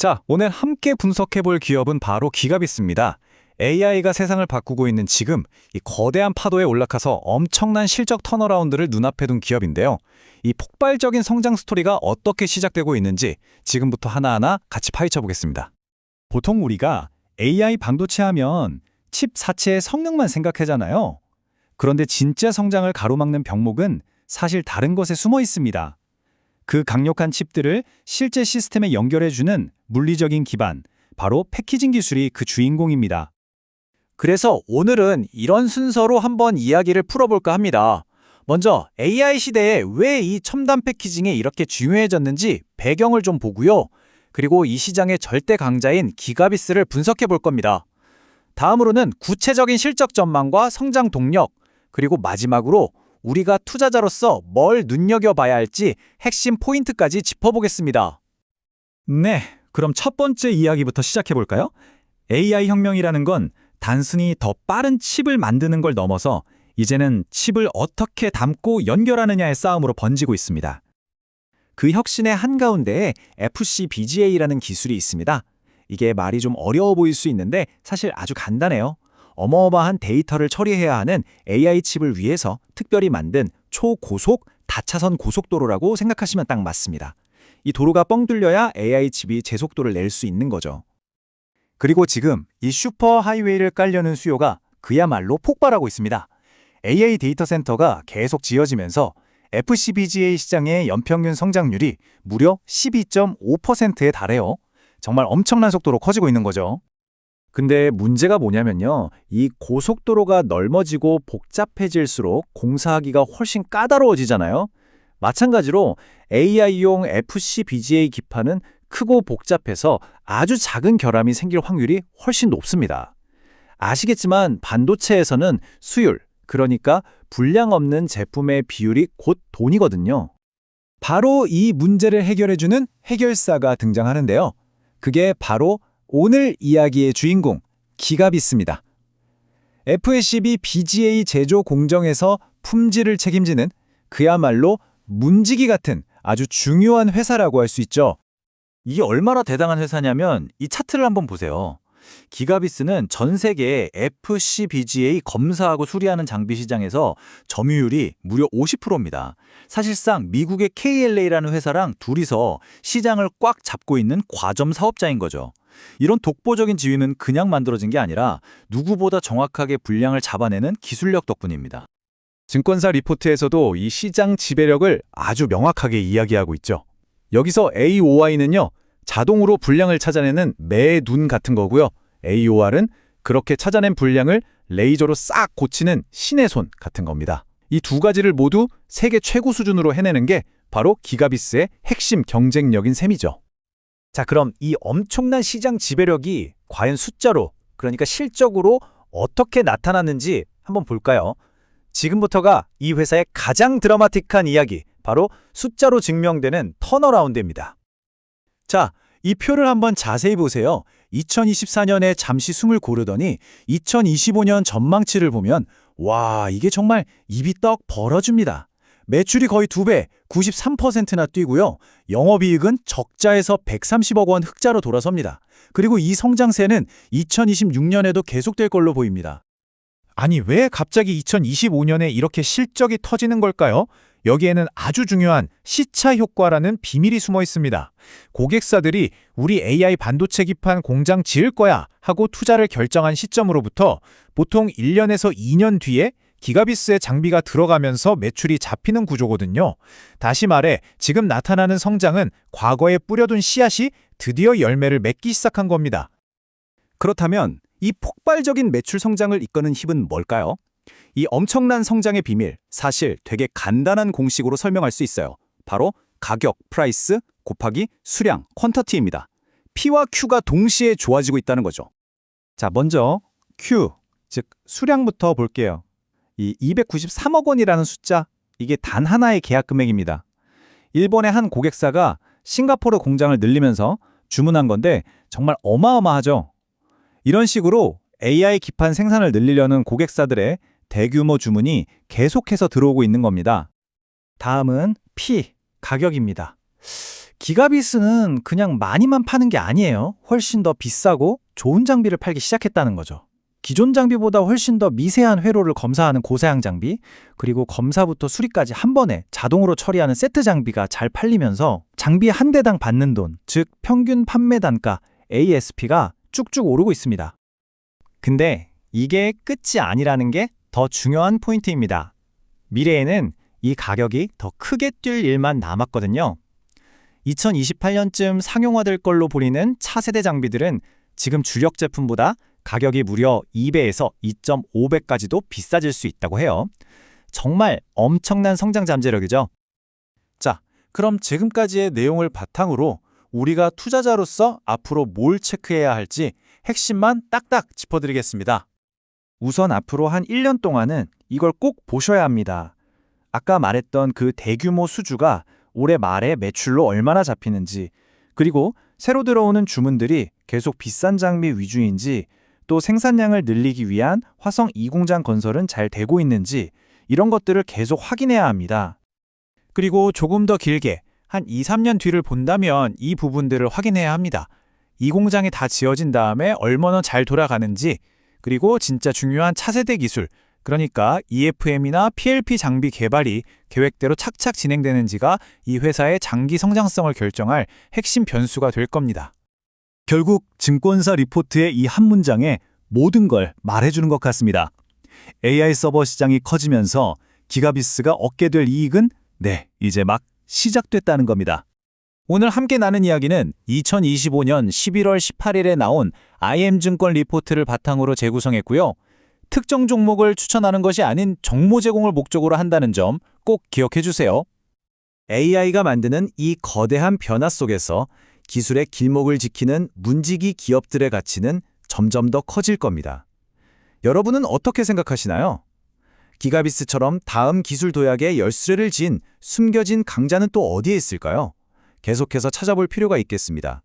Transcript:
자, 오늘 함께 분석해볼 기업은 바로 기가비스입니다. AI가 세상을 바꾸고 있는 지금 이 거대한 파도에 올라가서 엄청난 실적 턴어라운드를 눈앞에 둔 기업인데요. 이 폭발적인 성장 스토리가 어떻게 시작되고 있는지 지금부터 하나하나 같이 파헤쳐 보겠습니다. 보통 우리가 AI 반도체 하면 칩 자체의 성능만 생각하잖아요. 그런데 진짜 성장을 가로막는 병목은 사실 다른 것에 숨어 있습니다. 그 강력한 칩들을 실제 시스템에 연결해주는 물리적인 기반, 바로 패키징 기술이 그 주인공입니다. 그래서 오늘은 이런 순서로 한번 이야기를 풀어볼까 합니다. 먼저 AI 시대에 왜 이 첨단 패키징이 이렇게 중요해졌는지 배경을 좀 보고요. 그리고 이 시장의 절대 강자인 기가비스를 분석해 볼 겁니다. 다음으로는 구체적인 실적 전망과 성장 동력, 그리고 마지막으로 우리가 투자자로서 뭘 눈여겨봐야 할지 핵심 포인트까지 짚어보겠습니다. 네, 그럼 첫 번째 이야기부터 시작해볼까요? AI 혁명이라는 건 단순히 더 빠른 칩을 만드는 걸 넘어서 이제는 칩을 어떻게 담고 연결하느냐의 싸움으로 번지고 있습니다. 그 혁신의 한가운데에 FCBGA라는 기술이 있습니다. 이게 말이 좀 어려워 보일 수 있는데 사실 아주 간단해요. 어마어마한 데이터를 처리해야 하는 AI 칩을 위해서 특별히 만든 초고속 다차선 고속도로라고 생각하시면 딱 맞습니다. 이 도로가 뻥 뚫려야 AI 칩이 제 속도를 낼 수 있는 거죠. 그리고 지금 이 슈퍼 하이웨이를 깔려는 수요가 그야말로 폭발하고 있습니다. AI 데이터 센터가 계속 지어지면서 FCBGA 시장의 연평균 성장률이 무려 12.5%에 달해요. 정말 엄청난 속도로 커지고 있는 거죠. 근데 문제가 뭐냐면요. 이 고속도로가 넓어지고 복잡해질수록 공사하기가 훨씬 까다로워지잖아요. 마찬가지로 AI용 FCBGA 기판은 크고 복잡해서 아주 작은 결함이 생길 확률이 훨씬 높습니다. 아시겠지만 반도체에서는 수율, 그러니까 분량 없는 제품의 비율이 곧 돈이거든요. 바로 이 문제를 해결해주는 해결사가 등장하는데요. 그게 바로 오늘 이야기의 주인공, 기가비스입니다. FSCB BGA 제조 공정에서 품질을 책임지는 그야말로 문지기 같은 아주 중요한 회사라고 할 수 있죠. 이게 얼마나 대단한 회사냐면 이 차트를 한번 보세요. 기가비스는 전 세계 FCBGA 검사하고 수리하는 장비 시장에서 점유율이 무려 50%입니다. 사실상 미국의 KLA라는 회사랑 둘이서 시장을 꽉 잡고 있는 과점 사업자인 거죠. 이런 독보적인 지위는 그냥 만들어진 게 아니라 누구보다 정확하게 분량을 잡아내는 기술력 덕분입니다. 증권사 리포트에서도 이 시장 지배력을 아주 명확하게 이야기하고 있죠. 여기서 AOI는요, 자동으로 분량을 찾아내는 매의 눈 같은 거고요. AOR은 그렇게 찾아낸 분량을 레이저로 싹 고치는 신의 손 같은 겁니다. 이 두 가지를 모두 세계 최고 수준으로 해내는 게 바로 기가비스의 핵심 경쟁력인 셈이죠. 자, 그럼 이 엄청난 시장 지배력이 과연 숫자로, 그러니까 실적으로 어떻게 나타났는지 한번 볼까요? 지금부터가 이 회사의 가장 드라마틱한 이야기, 바로 숫자로 증명되는 턴어라운드입니다. 자, 이 표를 한번 자세히 보세요. 2024년에 잠시 숨을 고르더니 2025년 전망치를 보면 와, 이게 정말 입이 떡 벌어집니다. 매출이 거의 2배, 93%나 뛰고요. 영업이익은 적자에서 130억 원 흑자로 돌아섭니다. 그리고 이 성장세는 2026년에도 계속될 걸로 보입니다. 아니, 왜 갑자기 2025년에 이렇게 실적이 터지는 걸까요? 여기에는 아주 중요한 시차 효과라는 비밀이 숨어 있습니다. 고객사들이 우리 AI 반도체 기판 공장 지을 거야 하고 투자를 결정한 시점으로부터 보통 1년에서 2년 뒤에 기가비스의 장비가 들어가면서 매출이 잡히는 구조거든요. 다시 말해 지금 나타나는 성장은 과거에 뿌려둔 씨앗이 드디어 열매를 맺기 시작한 겁니다. 그렇다면 이 폭발적인 매출 성장을 이끄는 힘은 뭘까요? 이 엄청난 성장의 비밀, 사실 되게 간단한 공식으로 설명할 수 있어요. 바로 가격, 프라이스, 곱하기 수량, 퀀터티입니다. P와 Q가 동시에 좋아지고 있다는 거죠. 자, 먼저 Q, 즉 수량부터 볼게요. 이 293억 원이라는 숫자, 이게 단 하나의 계약 금액입니다. 일본의 한 고객사가 싱가포르 공장을 늘리면서 주문한 건데 정말 어마어마하죠. 이런 식으로 AI 기판 생산을 늘리려는 고객사들의 대규모 주문이 계속해서 들어오고 있는 겁니다. 다음은 P, 가격입니다. 기가비스는 그냥 많이만 파는 게 아니에요. 훨씬 더 비싸고 좋은 장비를 팔기 시작했다는 거죠. 기존 장비보다 훨씬 더 미세한 회로를 검사하는 고사양 장비, 그리고 검사부터 수리까지 한 번에 자동으로 처리하는 세트 장비가 잘 팔리면서 장비 한 대당 받는 돈, 즉 평균 판매 단가 ASP가 쭉쭉 오르고 있습니다. 근데 이게 끝이 아니라는 게 더 중요한 포인트입니다. 미래에는 이 가격이 더 크게 뛸 일만 남았거든요. 2028년쯤 상용화될 걸로 보이는 차세대 장비들은 지금 주력 제품보다 가격이 무려 2배에서 2.5배까지도 비싸질 수 있다고 해요. 정말 엄청난 성장 잠재력이죠. 자, 그럼 지금까지의 내용을 바탕으로 우리가 투자자로서 앞으로 뭘 체크해야 할지 핵심만 딱딱 짚어드리겠습니다. 우선 앞으로 한 1년 동안은 이걸 꼭 보셔야 합니다. 아까 말했던 그 대규모 수주가 올해 말에 매출로 얼마나 잡히는지, 그리고 새로 들어오는 주문들이 계속 비싼 장비 위주인지, 또 생산량을 늘리기 위한 화성 2공장 건설은 잘 되고 있는지, 이런 것들을 계속 확인해야 합니다. 그리고 조금 더 길게 한 2, 3년 뒤를 본다면 이 부분들을 확인해야 합니다. 이 공장이 다 지어진 다음에 얼마나 잘 돌아가는지, 그리고 진짜 중요한 차세대 기술, 그러니까 EFM이나 PLP 장비 개발이 계획대로 착착 진행되는지가 이 회사의 장기 성장성을 결정할 핵심 변수가 될 겁니다. 결국 증권사 리포트의 이 한 문장에 모든 걸 말해주는 것 같습니다. AI 서버 시장이 커지면서 기가비스가 얻게 될 이익은 이제 막 시작됐다는 겁니다. 오늘 함께 나눈 이야기는 2025년 11월 18일에 나온 IM증권 리포트를 바탕으로 재구성했고요. 특정 종목을 추천하는 것이 아닌 정보 제공을 목적으로 한다는 점 꼭 기억해 주세요. AI가 만드는 이 거대한 변화 속에서 기술의 길목을 지키는 문지기 기업들의 가치는 점점 더 커질 겁니다. 여러분은 어떻게 생각하시나요? 기가비스처럼 다음 기술 도약의 열쇠를 진 숨겨진 강자는 또 어디에 있을까요? 계속해서 찾아볼 필요가 있겠습니다.